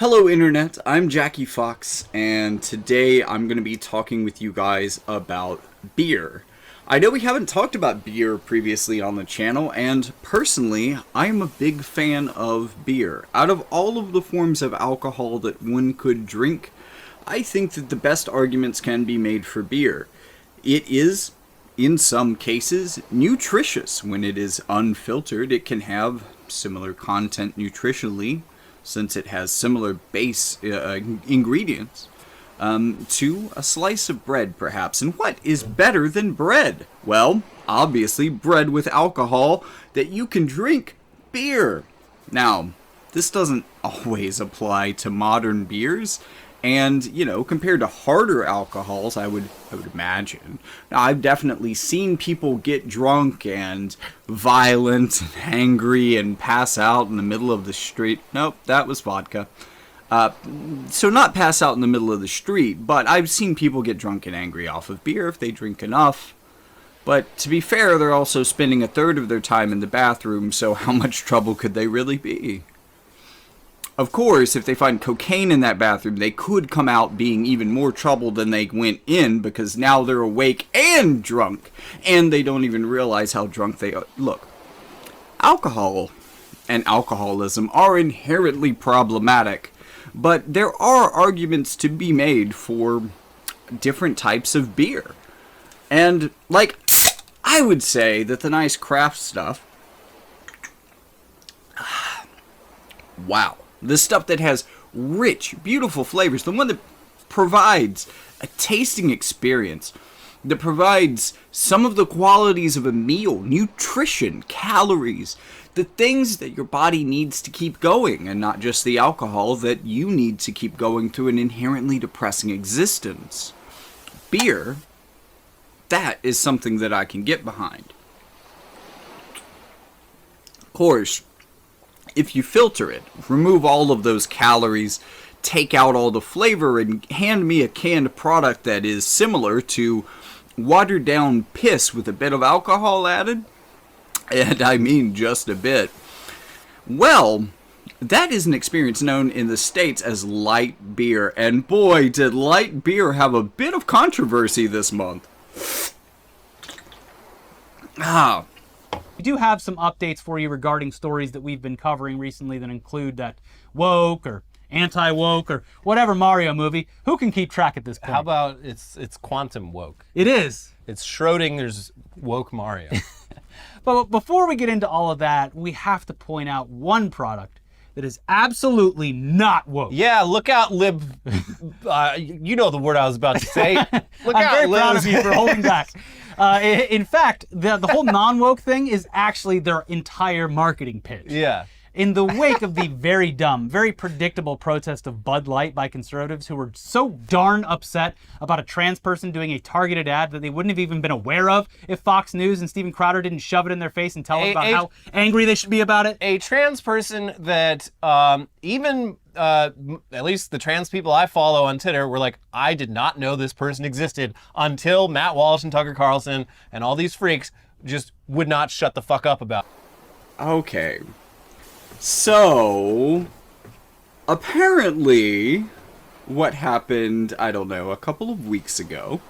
Hello Internet, I'm Jackie Fox, and today I'm going to be talking with you guys about beer. I know we haven't talked about beer previously on the channel, and personally, I'm a big fan of beer. Out of all of the forms of alcohol that one could drink, I think that the best arguments can be made for beer. It is, in some cases, nutritious. When it is unfiltered, it can have similar content nutritionally, since it has similar base ingredients, to a slice of bread, perhaps. And what is better than bread? Well, obviously bread with alcohol that you can drink, beer. Now, this doesn't always apply to modern beers, and, you know, compared to harder alcohols, I would imagine. Now, I've definitely seen people get drunk and violent and angry and pass out in the middle of the street. Nope, that was vodka. So not pass out in the middle of the street, but I've seen people get drunk and angry off of beer if they drink enough. But to be fair, they're also spending a third of their time in the bathroom, so how much trouble could they really be? Of course, if they find cocaine in that bathroom, they could come out being even more trouble than they went in, because now they're awake and drunk, and they don't even realize how drunk they are. Look, alcohol and alcoholism are inherently problematic, but there are arguments to be made for different types of beer. And, like, I would say that the nice craft stuff, wow. The stuff that has rich, beautiful flavors. The one that provides a tasting experience. That provides some of the qualities of a meal. Nutrition, calories. The things that your body needs to keep going. And not just the alcohol that you need to keep going through an inherently depressing existence. Beer, that is something that I can get behind. Of course, if you filter it, remove all of those calories, take out all the flavor, and hand me a canned product that is similar to watered down piss with a bit of alcohol added, and I mean just a bit, well, that is an experience known in the States as light beer, and boy, did light beer have a bit of controversy this month. We do have some updates for you regarding stories that we've been covering recently that include that woke or anti-woke or whatever Mario movie. Who can keep track at this point? How about it's quantum woke? It is. It's Schrodinger's woke Mario. But before we get into all of that, we have to point out one product that is absolutely not woke. Yeah, look out, lib. You know the word I was about to say. Look I'm out, very libs. proud of you for holding back. In fact, the whole non-woke thing is actually their entire marketing pitch. Yeah. In the wake of the very dumb, very predictable protest of Bud Light by conservatives who were so darn upset about a trans person doing a targeted ad that they wouldn't have even been aware of if Fox News and Steven Crowder didn't shove it in their face and tell them about how angry they should be about it. A trans person that even at least the trans people I follow on Twitter were like, I did not know this person existed until Matt Walsh and Tucker Carlson and all these freaks just would not shut the fuck up about it. Okay. So, apparently, what happened, I don't know, a couple of weeks ago,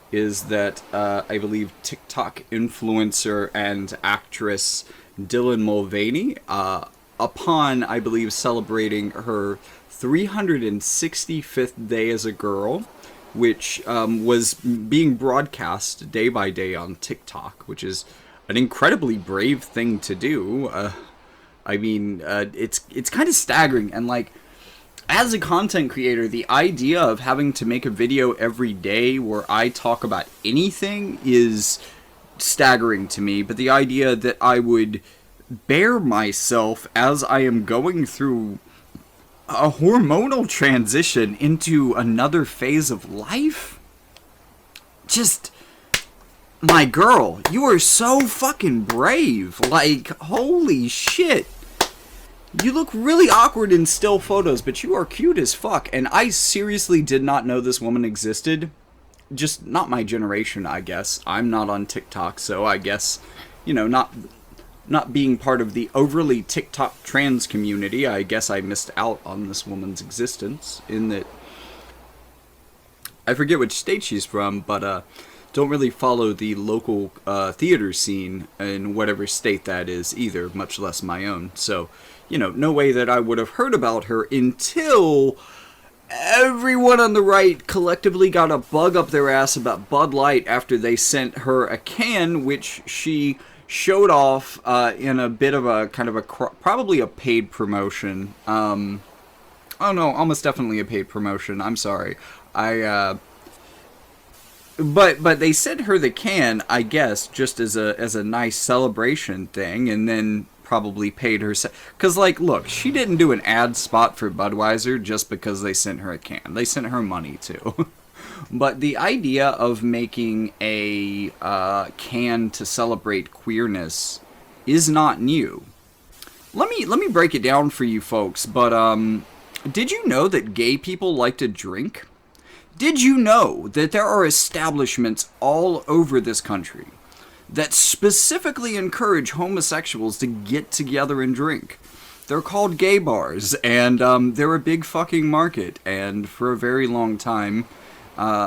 is that I believe TikTok influencer and actress Dylan Mulvaney, upon, I believe, celebrating her 365th day as a girl, which was being broadcast day by day on TikTok, which is an incredibly brave thing to do. I mean, it's kind of staggering, and like, as a content creator, the idea of having to make a video every day where I talk about anything is staggering to me, but the idea that I would bear myself as I am going through a hormonal transition into another phase of life? Just, my girl, you are so fucking brave. Like, holy shit. You look really awkward in still photos, but you are cute as fuck. And I seriously did not know this woman existed. Just not my generation, I guess. I'm not on TikTok, so I guess, you know, not not being part of the overly TikTok trans community, I guess I missed out on this woman's existence, in that I forget which state she's from, but don't really follow the local theater scene in whatever state that is either, much less my own. So, no way that I would have heard about her until everyone on the right collectively got a bug up their ass about Bud Light after they sent her a can, which she showed off in a bit of a kind of probably a paid promotion. Oh no, almost definitely a paid promotion. I'm sorry. But they sent her the can, I guess, just as a nice celebration thing, and then probably paid her. Because, look, she didn't do an ad spot for Budweiser just because they sent her a can. They sent her money, too. But the idea of making a can to celebrate queerness is not new. Let me break it down for you folks, but did you know that gay people like to drink? Did you know that there are establishments all over this country that specifically encourage homosexuals to get together and drink? They're called gay bars, and they're a big fucking market. And for a very long time,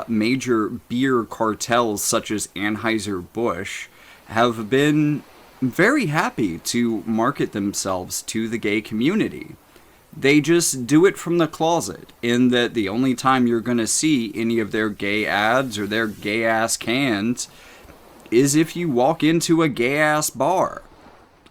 major beer cartels such as Anheuser-Busch have been very happy to market themselves to the gay community. They just do it from the closet, in that the only time you're going to see any of their gay ads or their gay-ass cans is if you walk into a gay-ass bar.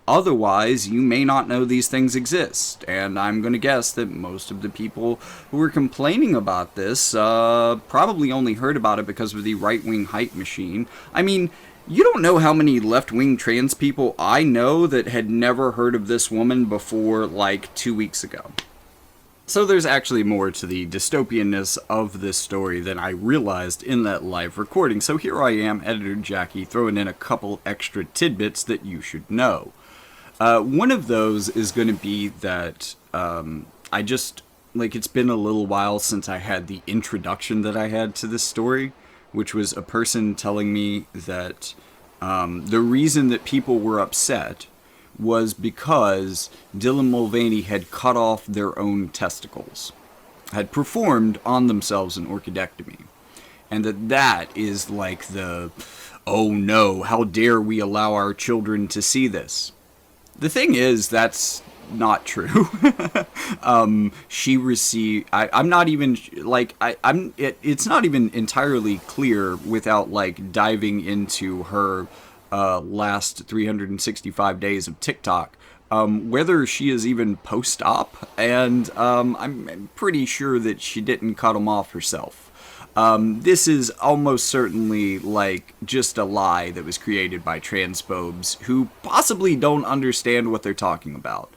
Otherwise, you may not know these things exist, and I'm going to guess that most of the people who are complaining about this probably only heard about it because of the right-wing hype machine. I mean, you don't know how many left-wing trans people I know that had never heard of this woman before, 2 weeks ago. So there's actually more to the dystopianness of this story than I realized in that live recording. So here I am, Editor Jackie, throwing in a couple extra tidbits that you should know. One of those is going to be that I just, it's been a little while since I had the introduction that I had to this story, which was a person telling me that the reason that people were upset was because Dylan Mulvaney had cut off their own testicles, had performed on themselves an orchidectomy, and that is the, oh no, how dare we allow our children to see this. The thing is, that's not true. She received, I'm not even, it's not even entirely clear without, diving into her last 365 days of TikTok, whether she is even post-op, and I'm pretty sure that she didn't cut them off herself. This is almost certainly just a lie that was created by transphobes who possibly don't understand what they're talking about.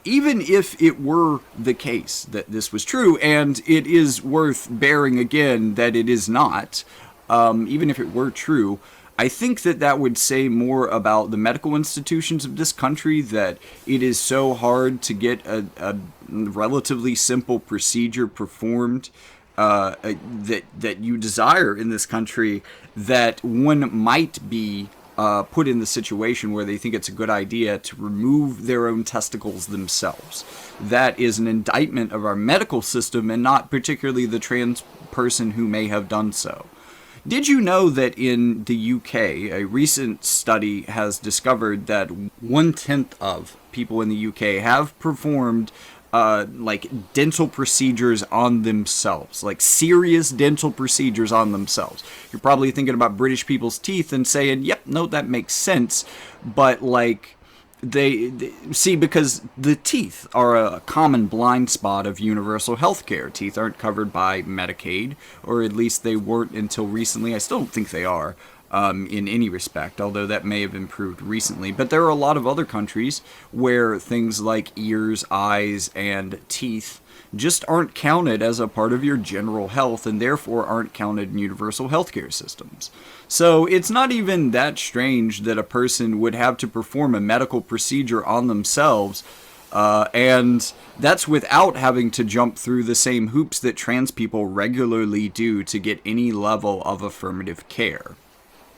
Even if it were the case that this was true, and it is worth bearing again that it is not, even if it were true, I think that would say more about the medical institutions of this country, that it is so hard to get a relatively simple procedure performed that you desire in this country, that one might be put in the situation where they think it's a good idea to remove their own testicles themselves. That is an indictment of our medical system, and not particularly the trans person who may have done so. Did you know that in the UK, a recent study has discovered that 1/10 of people in the UK have performed dental procedures on themselves, serious dental procedures on themselves? You're probably thinking about British people's teeth and saying, yep, no, that makes sense. But they see, because the teeth are a common blind spot of universal health care. Teeth aren't covered by Medicaid, or at least they weren't until recently. I still don't think they are. In any respect, although that may have improved recently. But there are a lot of other countries where things like ears, eyes, and teeth just aren't counted as a part of your general health, and therefore aren't counted in universal healthcare systems. So it's not even that strange that a person would have to perform a medical procedure on themselves, and that's without having to jump through the same hoops that trans people regularly do to get any level of affirmative care.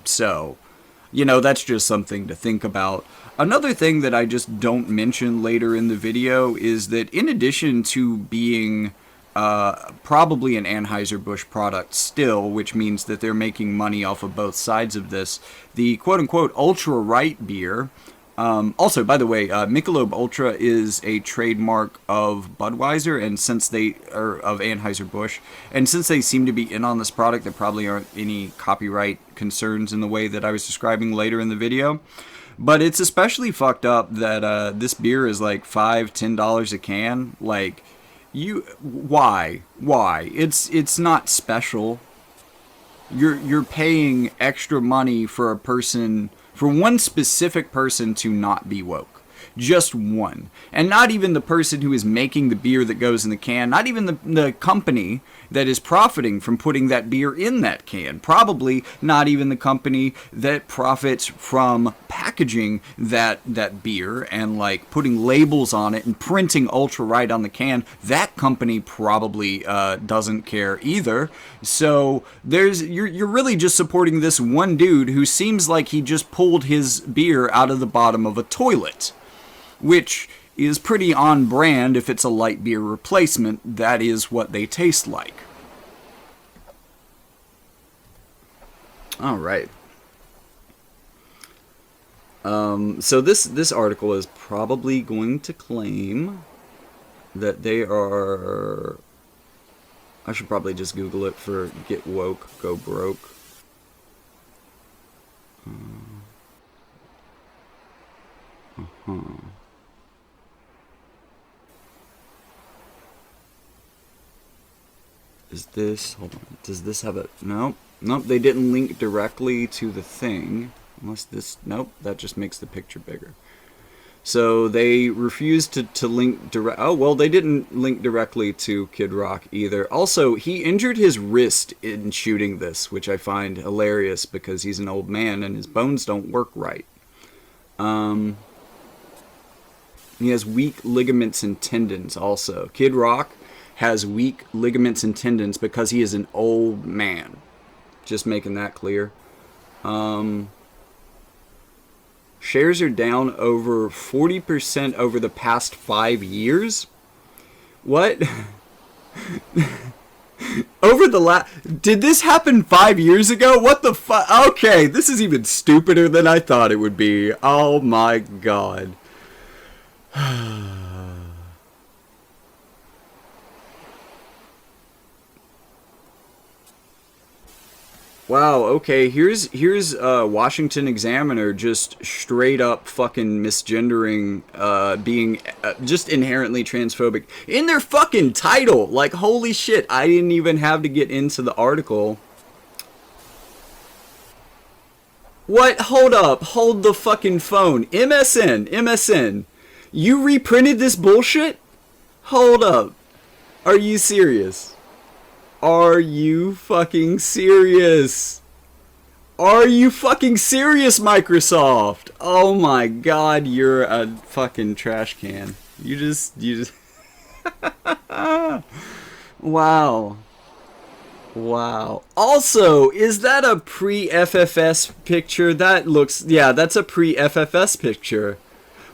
So, you know, that's just something to think about. Another thing that I just don't mention later in the video is that in addition to being probably an Anheuser-Busch product still, which means that they're making money off of both sides of this, the quote-unquote ultra-right beer. Also, by the way, Michelob Ultra is a trademark of Budweiser, and since they are of Anheuser-Busch, and since they seem to be in on this product, there probably aren't any copyright concerns in the way that I was describing later in the video. But it's especially fucked up that this beer is like $5-10 a can. Like, why? It's not special. You're paying extra money for a person, for one specific person to not be woke. Just one. And not even the person who is making the beer that goes in the can, not even the company that is profiting from putting that beer in that can. Probably not even the company that profits from packaging that beer and like putting labels on it and printing ultra right on the can. That company probably doesn't care either. So you're really just supporting this one dude who seems like he just pulled his beer out of the bottom of a toilet, which is pretty on brand. If it's a light beer replacement, that is what they taste like. All right. So this article is probably going to claim that they are... I should probably just Google it for get woke, go broke. Is this, hold on, does this have a, nope, they didn't link directly to the thing, unless this, nope, that just makes the picture bigger. So they refused to link direct, oh, well, they didn't link directly to Kid Rock either. Also, he injured his wrist in shooting this, which I find hilarious because he's an old man and his bones don't work right. He has weak ligaments and tendons also. Kid Rock has weak ligaments and tendons because he is an old man. Just making that clear. Shares are down over 40% over the past 5 years. What? Over the did this happen 5 years ago? What the fuck? Okay, this is even stupider than I thought it would be. Oh my god. Wow, okay, here's Washington Examiner just straight up fucking misgendering, being just inherently transphobic in their fucking title. Like, holy shit, I didn't even have to get into the article. What? Hold up, hold the fucking phone. MSN. You reprinted this bullshit? Hold up. Are you serious? Are you fucking serious? Are you fucking serious, Microsoft? Oh my god, you're a fucking trash can. You just... Wow. Wow. Also, is that a pre-FFS picture? That looks... Yeah, that's a pre-FFS picture.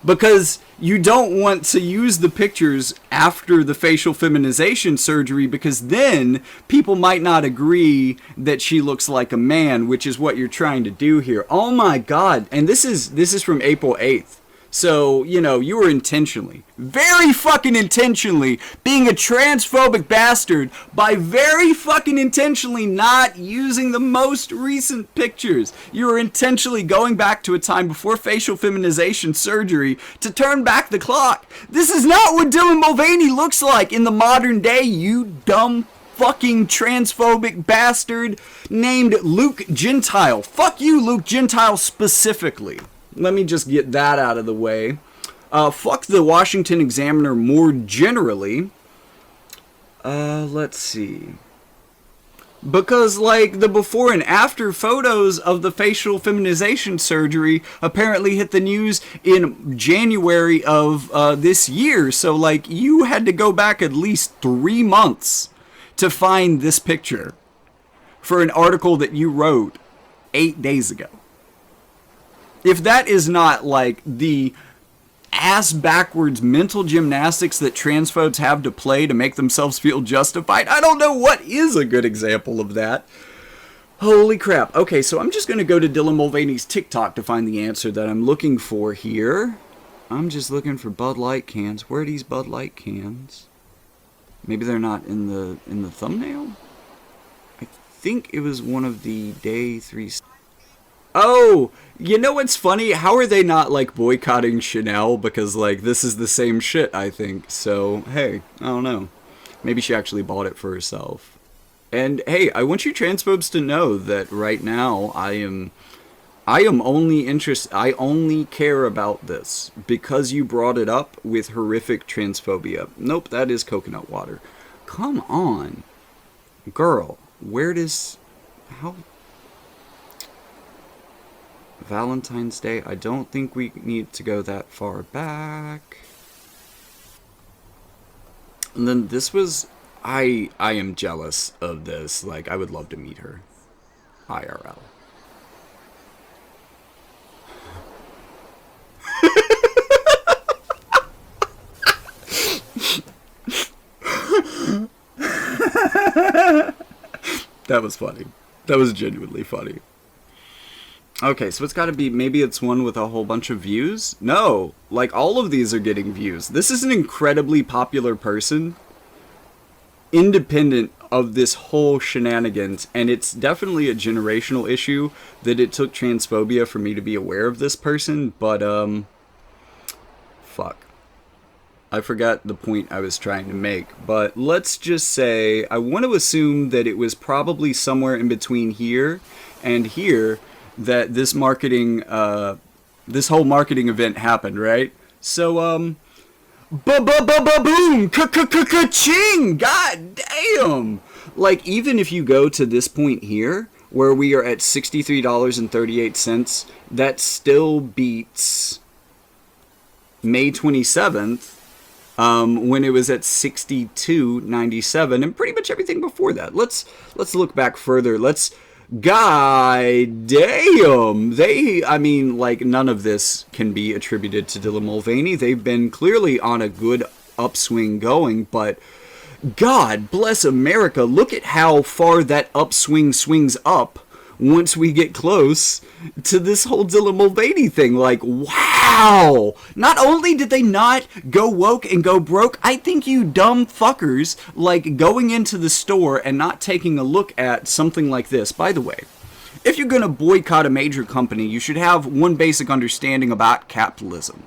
Because you don't want to use the pictures after the facial feminization surgery, because then people might not agree that she looks like a man, which is what you're trying to do here. Oh my god. And this is from April 8th. So, you know, you were intentionally, very fucking intentionally, being a transphobic bastard by very fucking intentionally not using the most recent pictures. You were intentionally going back to a time before facial feminization surgery to turn back the clock. This is not what Dylan Mulvaney looks like in the modern day, you dumb fucking transphobic bastard named Luke Gentile. Fuck you, Luke Gentile, specifically. Let me just get that out of the way. Fuck the Washington Examiner more generally. Let's see. Because, like, the before and after photos of the facial feminization surgery apparently hit the news in January of this year. So, like, you had to go back at least 3 months to find this picture for an article that you wrote 8 days ago. If that is not like the ass backwards mental gymnastics that transphobes have to play to make themselves feel justified, I don't know what is a good example of that. Holy crap. Okay, so I'm just going to go to Dylan Mulvaney's TikTok to find the answer that I'm looking for here. I'm just looking for Bud Light cans. Where are these Bud Light cans? Maybe they're not in the thumbnail? I think it was one of the day 3... Oh, you know what's funny? How are they not, like, boycotting Chanel? Because, like, this is the same shit, I think. So, hey, I don't know. Maybe she actually bought it for herself. And, hey, I want you transphobes to know that right now I am only interested... I only care about this because you brought it up with horrific transphobia. Nope, that is coconut water. Come on. Girl, where does... How... Valentine's Day. I don't think we need to go that far back. And then this was... I am jealous of this. Like, I would love to meet her. IRL. That was funny. That was genuinely funny. Okay, so it's got to be, maybe it's one with a whole bunch of views? No, like all of these are getting views. This is an incredibly popular person, independent of this whole shenanigans, and it's definitely a generational issue that it took transphobia for me to be aware of this person, but, fuck. I forgot the point I was trying to make, but let's just say, I want to assume that it was probably somewhere in between here and here, that this marketing, this whole marketing event happened, right? So, boom, ka-ching, god damn! Like, even if you go to this point here, where we are at $63.38, that still beats May 27th, when it was at $62.97, and pretty much everything before that. Let's look back further. God damn! I mean, like, none of this can be attributed to Dylan Mulvaney. They've been clearly on a good upswing going, but God bless America, look at how far that upswing swings up once we get close to this whole Dylan Mulvaney thing. Like, wow! Not only did they not go woke and go broke, I think you dumb fuckers, like, going into the store and not taking a look at something like this. By the way, if you're gonna boycott a major company, you should have one basic understanding about capitalism.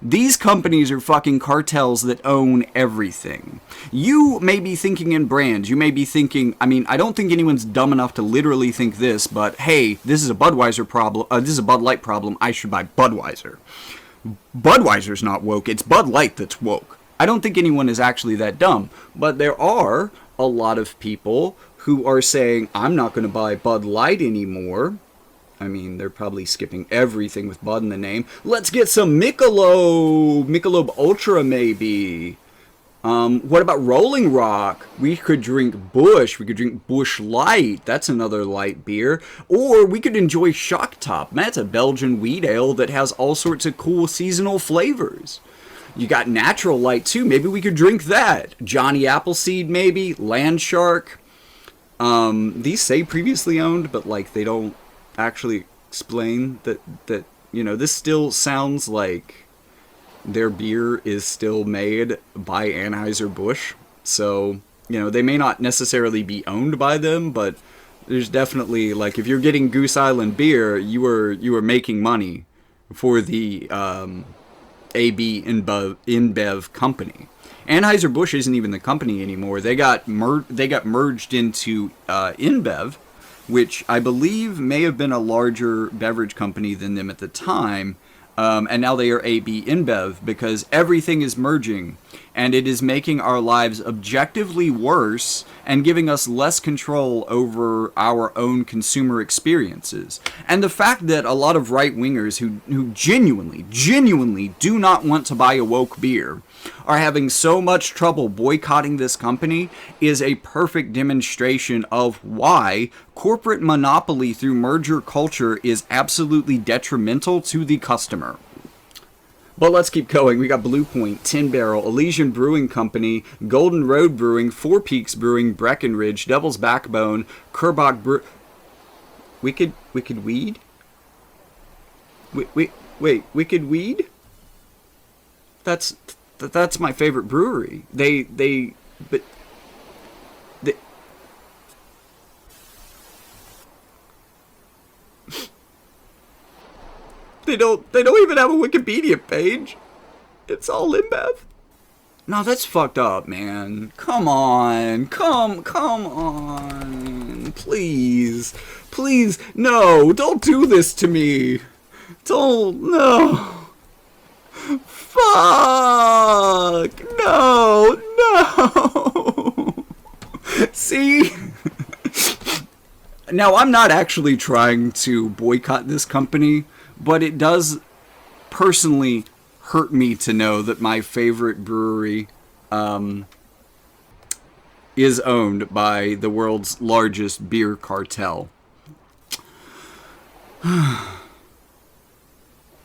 These companies are fucking cartels that own everything. You may be thinking in brands. You may be thinking, I mean, I don't think anyone's dumb enough to literally think this, but hey, this is a Budweiser problem. This is a Bud Light problem. I should buy Budweiser. Budweiser's not woke. It's Bud Light that's woke. I don't think anyone is actually that dumb, but there are a lot of people who are saying, I'm not going to buy Bud Light anymore. I mean, they're probably skipping everything with Bud in the name. Let's get some Michelob Ultra, maybe. What about Rolling Rock? We could drink Busch. We could drink Busch Light. That's another light beer. Or we could enjoy Shock Top. That's a Belgian wheat ale that has all sorts of cool seasonal flavors. You got Natural Light, too. Maybe we could drink that. Johnny Appleseed, maybe. Land Shark. These say previously owned, but, like, they don't actually explain that you know, this still sounds like their beer is still made by Anheuser-Busch. So, you know, they may not necessarily be owned by them, but there's definitely, like, if you're getting Goose Island beer, you were making money for the AB InBev company. Anheuser-Busch isn't even the company anymore. They got merged into InBev, which I believe may have been a larger beverage company than them at the time, and now they are AB InBev, because everything is merging. and it is making our lives objectively worse and giving us less control over our own consumer experiences. And the fact that a lot of right-wingers who genuinely do not want to buy a woke beer are having so much trouble boycotting this company is a perfect demonstration of why corporate monopoly through merger culture is absolutely detrimental to the customer. But let's keep going. We got Blue Point, Tin Barrel, Elysian Brewing Company, Golden Road Brewing, Four Peaks Brewing, Breckenridge, Devil's Backbone, Kerbach Brew... Wicked Weed? Wait, Wicked Weed? That's my favorite brewery. They don't even have a Wikipedia page. It's all InBev. No, that's fucked up, man. Come on. Come on. Please. No, don't do this to me. No. Fuck. No. See? Now, I'm not actually trying to boycott this company, but it does personally hurt me to know that my favorite brewery is owned by the world's largest beer cartel.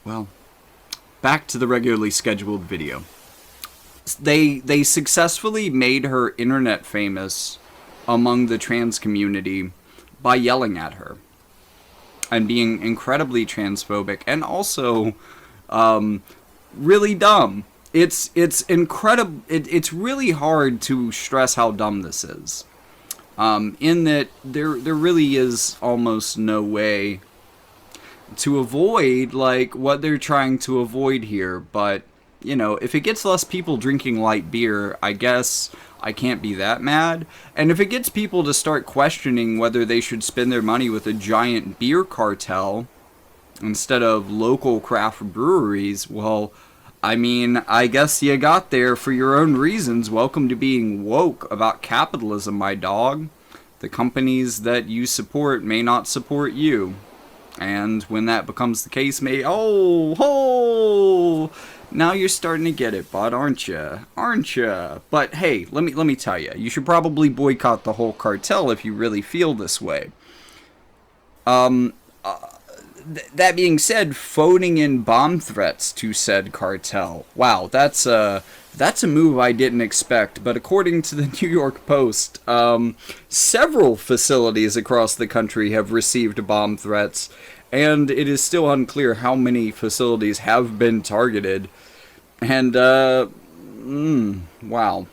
Well, back to the regularly scheduled video. They successfully made her internet famous among the trans community by yelling at her and being incredibly transphobic and also really dumb. It's incredible. It's really hard to stress how dumb this is. In that there really is almost no way to avoid like what they're trying to avoid here. But you know, if it gets less people drinking light beer, I guess I can't be that mad. And if it gets people to start questioning whether they should spend their money with a giant beer cartel instead of local craft breweries, well, I mean, I guess you got there for your own reasons. Welcome to being woke about capitalism, my dog. The companies that you support may not support you. And when that becomes the case, now you're starting to get it, bud, aren't you? But hey, let me tell you, you should probably boycott the whole cartel if you really feel this way. That being said, phoning in bomb threats to said cartel. Wow, that's a move I didn't expect. But according to the New York Post, several facilities across the country have received bomb threats, and it is still unclear how many facilities have been targeted. And wow.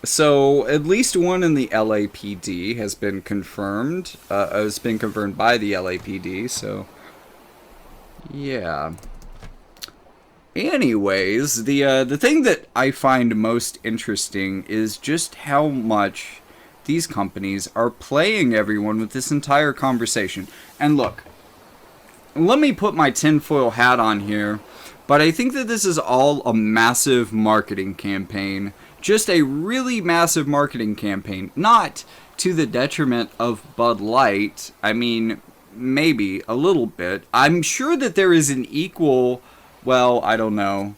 So at least one in the LAPD has been confirmed. Has been confirmed by the LAPD. So. Yeah. Anyways, the thing that I find most interesting is just how much these companies are playing everyone with this entire conversation. And look, let me put my tinfoil hat on here, but I think that this is all a massive marketing campaign. Just a really massive marketing campaign. Not to the detriment of Bud Light. I mean, maybe a little bit. I'm sure that there is an equal, well, I don't know.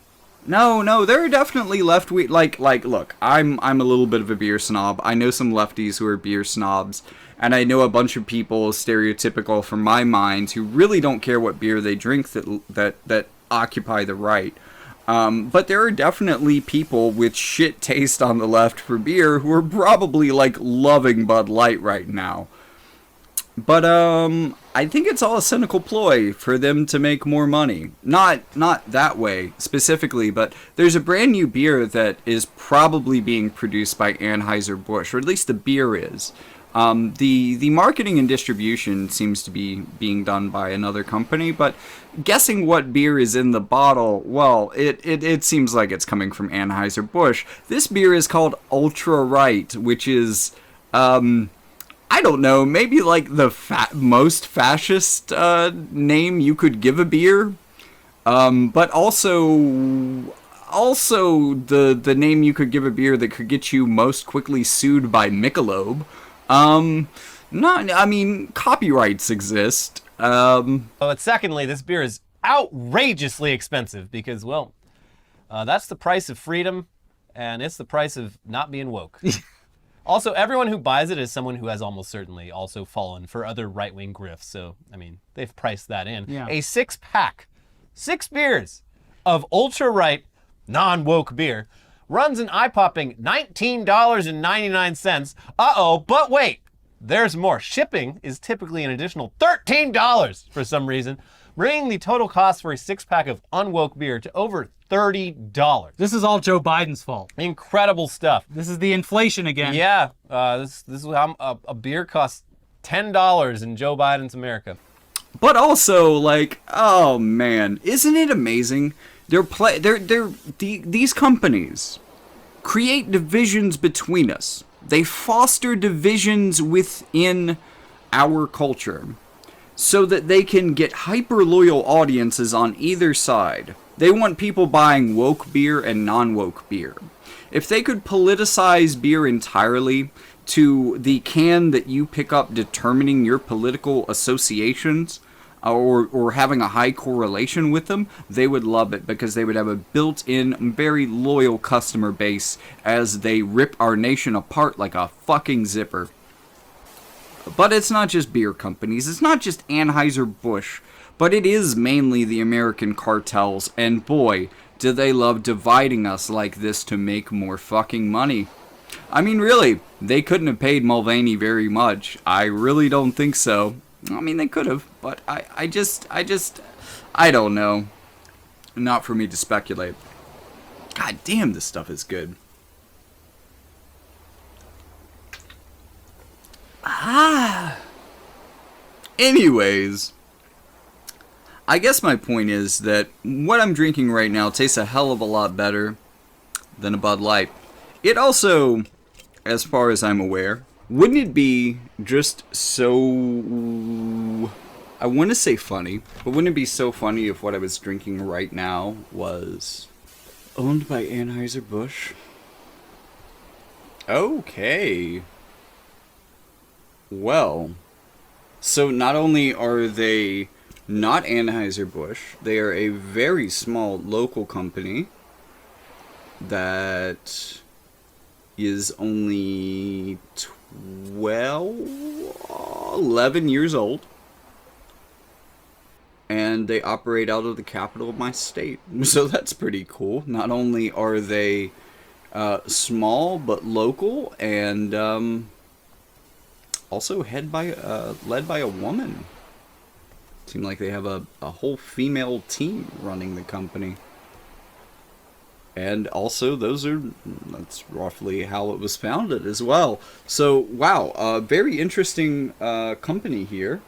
No, there are definitely left-wing, like, look, I'm a little bit of a beer snob. I know some lefties who are beer snobs, and I know a bunch of people stereotypical from my mind who really don't care what beer they drink that occupy the right. But there are definitely people with shit taste on the left for beer who are probably, like, loving Bud Light right now. But I think it's all a cynical ploy for them to make more money. Not that way specifically, but there's a brand new beer that is probably being produced by Anheuser-Busch, or at least the beer is. The marketing and distribution seems to be being done by another company, but guessing what beer is in the bottle, well, it seems like it's coming from Anheuser-Busch. This beer is called Ultra Right, which is I don't know, maybe like the most fascist name you could give a beer. But also, also the name you could give a beer that could get you most quickly sued by Michelob. I mean, copyrights exist. But secondly, this beer is outrageously expensive because, well, that's the price of freedom, and it's the price of not being woke. Also, everyone who buys it is someone who has almost certainly also fallen for other right-wing grifts. So, I mean, they've priced that in. Yeah. A 6-pack, 6 beers of ultra-right, non-woke beer runs an eye-popping $19.99. Uh-oh, but wait, there's more. Shipping is typically an additional $13 for some reason, bringing the total cost for a 6-pack of Unwoke beer to over $30. This is all Joe Biden's fault. Incredible stuff. This is the inflation again. Yeah, this is how a beer costs $10 in Joe Biden's America. But also, like, oh man, isn't it amazing? These companies create divisions between us. They foster divisions within our culture so that they can get hyper loyal audiences on either side. They want people buying woke beer and non-woke beer. If they could politicize beer entirely to the can that you pick up determining your political associations or having a high correlation with them, they would love it because they would have a built-in, very loyal customer base as they rip our nation apart like a fucking zipper. But it's not just beer companies, it's not just Anheuser-Busch, but it is mainly the American cartels, and boy, do they love dividing us like this to make more fucking money. I mean, really, they couldn't have paid Mulvaney very much. I really don't think so. I mean, they could have, but I don't know. Not for me to speculate. God damn, this stuff is good. Anyways, I guess my point is that what I'm drinking right now tastes a hell of a lot better than a Bud Light. It also, as far as I'm aware, wouldn't it be just so, I want to say funny, but wouldn't it be so funny if what I was drinking right now was owned by Anheuser-Busch? Okay. Well, so not only are they not Anheuser-Busch, they are a very small local company that is only 11 years old, and they operate out of the capital of my state. So that's pretty cool. Not only are they small but local, and also led by a woman. Seem like they have a whole female team running the company. And also, that's roughly how it was founded as well. So, wow, very interesting company here.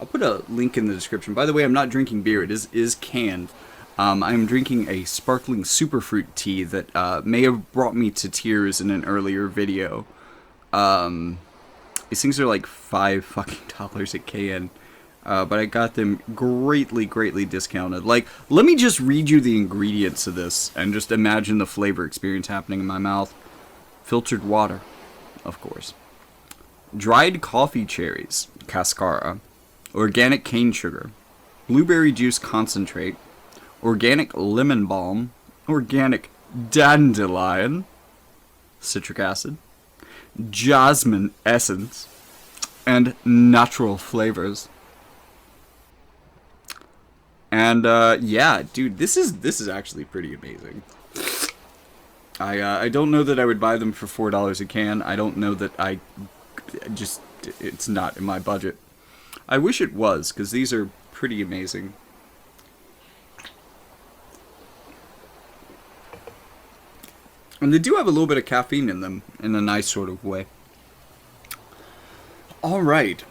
I'll put a link in the description. By the way, I'm not drinking beer. It is canned. I'm drinking a sparkling superfruit tea that may have brought me to tears in an earlier video. These things are like $5 a can. But I got them greatly discounted. Like, let me just read you the ingredients of this and just imagine the flavor experience happening in my mouth. Filtered water, of course. Dried coffee cherries, cascara. Organic cane sugar. Blueberry juice concentrate. Organic lemon balm. Organic dandelion. Citric acid. Jasmine essence. And natural flavors. And yeah, dude, this is actually pretty amazing. I don't know that I would buy them for $4 a can. I don't know that it's not in my budget. I wish it was, because these are pretty amazing. And they do have a little bit of caffeine in them, in a nice sort of way. All right,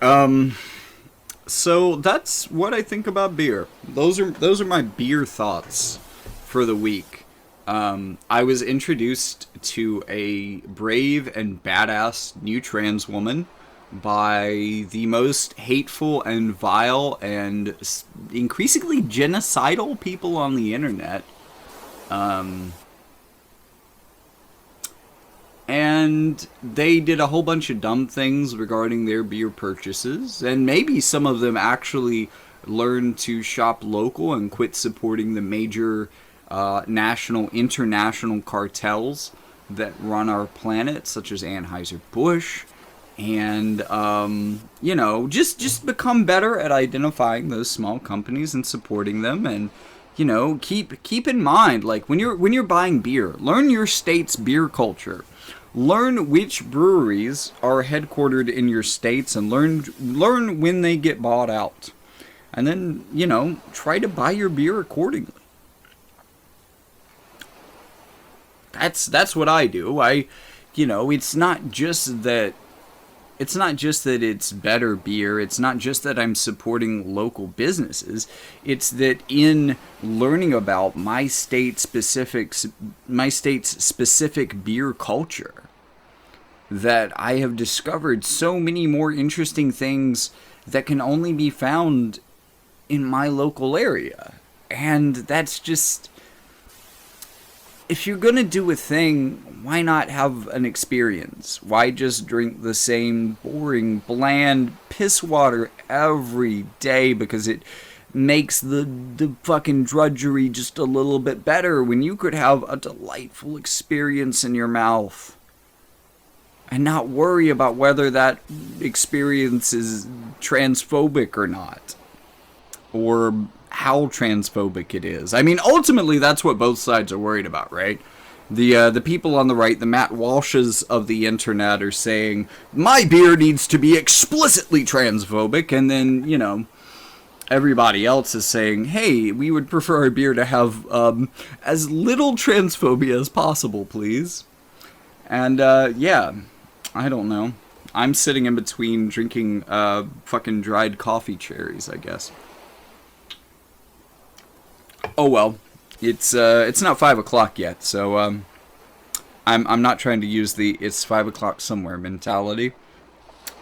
so that's what I think about beer. Those are my beer thoughts for the week. I was introduced to a brave and badass new trans woman by the most hateful and vile and increasingly genocidal people on the internet. And they did a whole bunch of dumb things regarding their beer purchases, and maybe some of them actually learned to shop local and quit supporting the major national, international cartels that run our planet, such as Anheuser-Busch, and you know, just become better at identifying those small companies and supporting them. And you know, keep in mind, like when you're buying beer, learn your state's beer culture. Learn which breweries are headquartered in your states, and learn when they get bought out. And then, you know, try to buy your beer accordingly. That's what I do. You know, it's not just that it's better beer. It's not just that I'm supporting local businesses. It's that in learning about my state's specific beer culture, that I have discovered so many more interesting things that can only be found in my local area. And that's just, if you're gonna do a thing, why not have an experience? Why just drink the same boring, bland piss water every day because it makes the fucking drudgery just a little bit better, when you could have a delightful experience in your mouth and not worry about whether that experience is transphobic or not, or how transphobic it is. I mean, ultimately, that's what both sides are worried about, right? The people on the right, the Matt Walshes of the internet, are saying, my beer needs to be explicitly transphobic, and then, you know, everybody else is saying, hey, we would prefer our beer to have as little transphobia as possible, please. And, yeah, I don't know. I'm sitting in between drinking fucking dried coffee cherries, I guess. Oh well, it's not 5 o'clock yet, so I'm not trying to use the it's 5 o'clock somewhere mentality.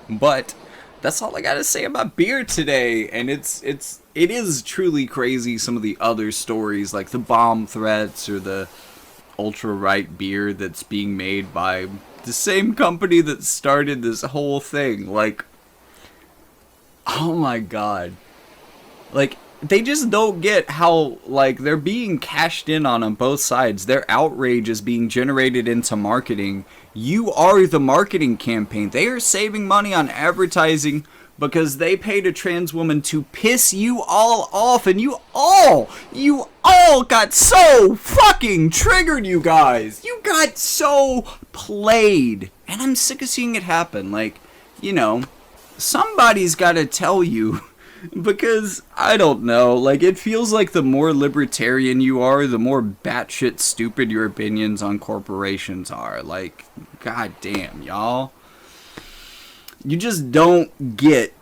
But that's all I gotta say about beer today, and it is truly crazy, some of the other stories, like the bomb threats or the ultra right beer that's being made by the same company that started this whole thing. Like, oh my god, like, they just don't get how, like, they're being cashed in on both sides. Their outrage is being generated into marketing. You are the marketing campaign. They are saving money on advertising because they paid a trans woman to piss you all off, and you all got so fucking triggered, you guys. You got so played. And I'm sick of seeing it happen. Like, you know, somebody's got to tell you. Because, I don't know, like, it feels like the more libertarian you are, the more batshit stupid your opinions on corporations are. Like, goddamn, y'all. You just don't get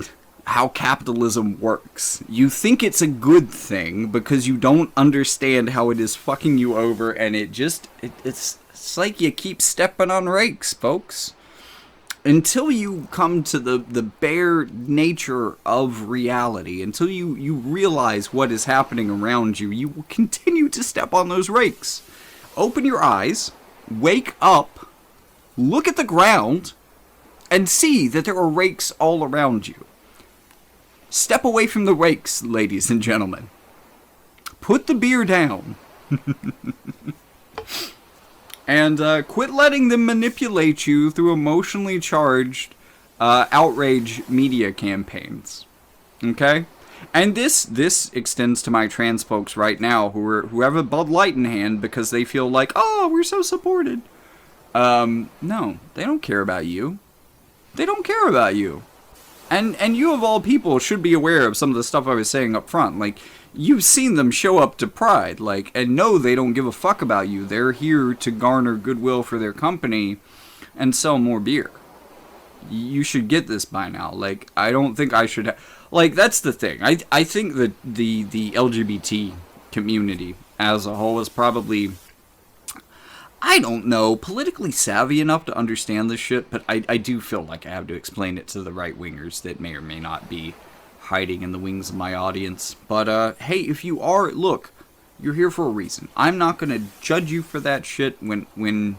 how capitalism works. You think it's a good thing because you don't understand how it is fucking you over, and it's like you keep stepping on rakes, folks. Until you come to the bare nature of reality, until you realize what is happening around you, you will continue to step on those rakes. Open your eyes, wake up, look at the ground, and see that there are rakes all around you. Step away from the rakes, ladies and gentlemen. Put the beer down. And quit letting them manipulate you through emotionally charged outrage media campaigns. Okay? And this extends to my trans folks right now who have a Bud Light in hand because they feel like, oh, we're so supported. No, they don't care about you. They don't care about you. And you of all people should be aware of some of the stuff I was saying up front. Like, you've seen them show up to Pride, like, and no, they don't give a fuck about you. They're here to garner goodwill for their company and sell more beer. You should get this by now. Like, I don't think I should like, that's the thing. I think that the LGBT community as a whole is probably, I don't know, politically savvy enough to understand this shit, but I do feel like I have to explain it to the right-wingers that may or may not be hiding in the wings of my audience. But, hey, if you are, look, You're here for a reason. I'm not gonna judge you for that shit when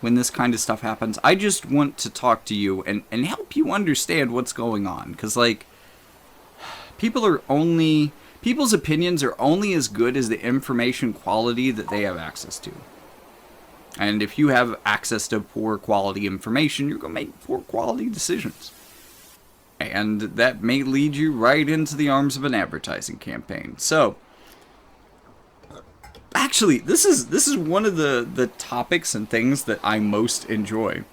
this kind of stuff happens. I just want to talk to you and help you understand what's going on. Because, like, people's opinions are only as good as the information quality that they have access to. And if you have access to poor quality information, you're going to make poor quality decisions. And that may lead you right into the arms of an advertising campaign. So, actually, this is one of the topics and things that I most enjoy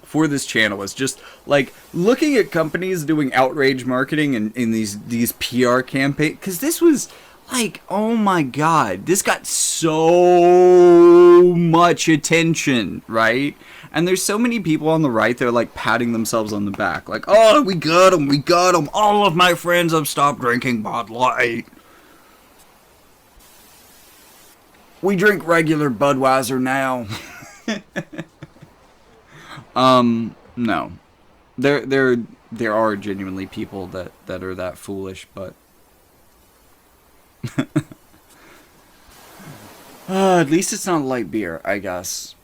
for this channel, is just like looking at companies doing outrage marketing and in these PR campaigns, because this was like, oh my god, this got so much attention, right? And there's so many people on the right, they're like patting themselves on the back, like, oh, we got them, all of my friends have stopped drinking Bud Light. We drink regular Budweiser now. No. There are genuinely people that are that foolish, but at least it's not light beer, I guess.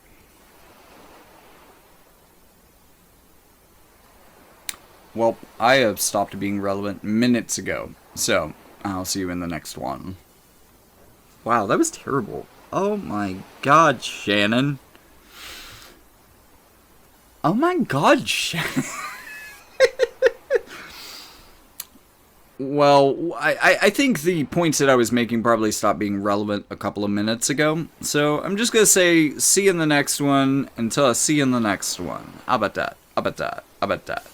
Well, I have stopped being relevant minutes ago, so I'll see you in the next one. Wow, that was terrible. Oh my god, Shannon. Oh my god, Shannon. Well, I think the points that I was making probably stopped being relevant a couple of minutes ago. So I'm just going to say, see you in the next one until I see you in the next one. How about that? How about that? How about that?